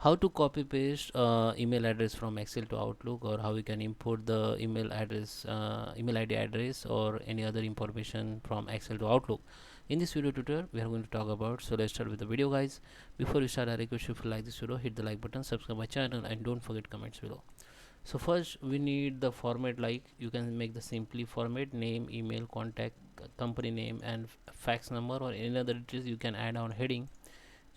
how to copy paste email address from Excel to Outlook, or how we can import the email address, email ID address, or any other information from Excel to Outlook. In this video tutorial we are going to talk about. So let's start with the video, guys. Before we start, I request you, if you like this video, hit the like button, subscribe my channel, and don't forget comments below. So first we need the format. Like, you can make the simply format: name, email, contact, company name, and fax number, or any other details you can add on heading.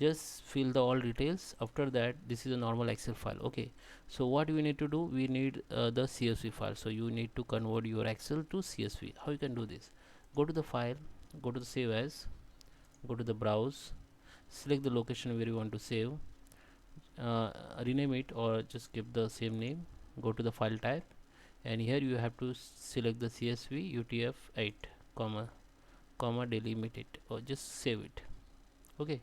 Just fill the all details. After that, this is a normal Excel file. Okay, so what we need to do, we need the CSV file. So you need to convert your Excel to CSV. How you can do this? Go to the file, go to the save as, go to the browse, select the location where you want to save, rename it or just give the same name. Go to the file type, and here you have to select the CSV UTF-8 comma delimit it, or just save it. Okay,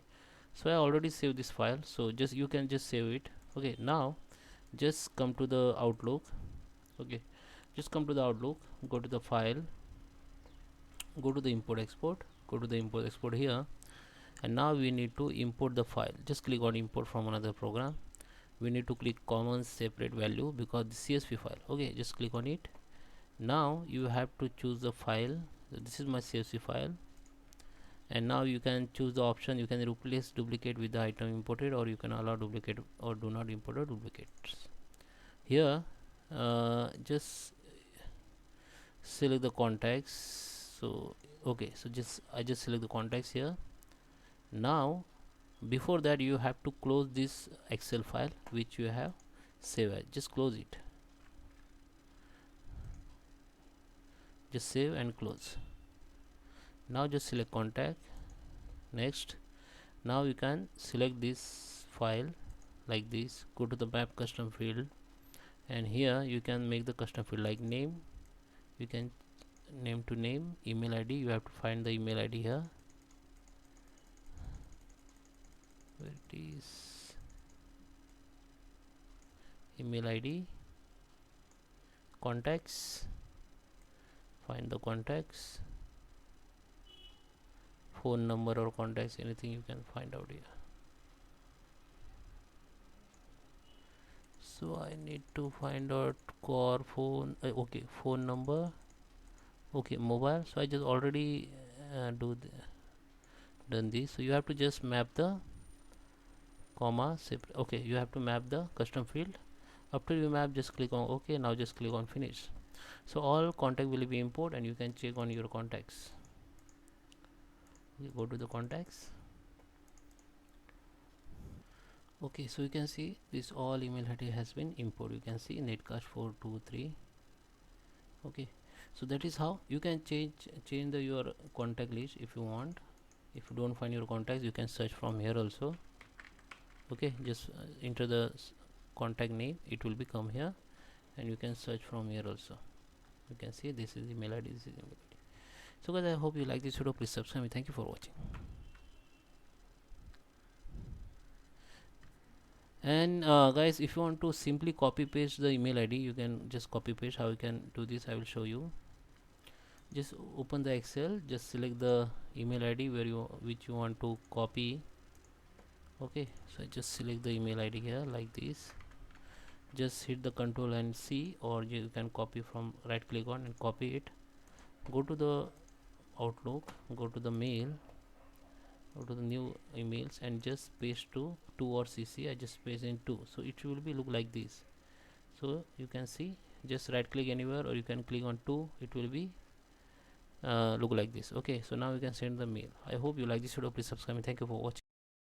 so I already saved this file, so just you can just save it. Okay, now just come to the Outlook. Okay, just come to the Outlook, go to the file, go to the import export, go to the import export here, and now we need to import the file. Just click on import from another program. We need to click common separate value because the CSV file. Okay, just click on it. Now you have to choose the file. So this is my CSV file, and now you can choose the option. You can replace duplicate with the item imported, or you can allow duplicate or do not import or duplicates. Here just select the contacts. So okay, so I just select the contacts here. Now before that, you have to close this Excel file which you have saved as. Just close it, just save and close. Now just select contact. Next, now you can select this file like this. Go to the map custom field, and here you can make the custom field like name. You can name to name. Email ID, you have to find the email ID here. Where it is? Email ID. Contacts, find the contacts. Phone number or contacts, anything you can find out here. So I need to find out core phone. Okay, phone number. Okay, mobile. So I just already done this. So you have to just map the comma separate. Okay, you have to map the custom field. After you map, just click on OK. Now just click on finish. So all contact will be import, and you can check on your contacts. You go to the contacts. Okay, so you can see this all email ID has been imported. You can see netcast 423. Okay, so that is how you can change your contact list if you want. If you don't find your contacts, you can search from here also. Okay, just enter the contact name, it will become here, and you can search from here also. You can see this is email ID, this is email ID. So guys, I hope you like this video. Please subscribe me. Thank you for watching. And guys, if you want to simply copy paste the email ID, you can just copy paste. How you can do this, I will show you. Just open the Excel, just select the email ID which you want to copy. Okay, so I just select the email ID here like this. Just hit the Control and C, or you can copy from right click on and copy it. Go to the Outlook, go to the mail, go to the new emails, and just paste to or CC. I just paste in 2, so it will be look like this. So you can see, just right click anywhere, or you can click on 2, it will be look like this. Okay, so now you can send the mail. I hope you like this video. Please subscribe me. Thank you for watching.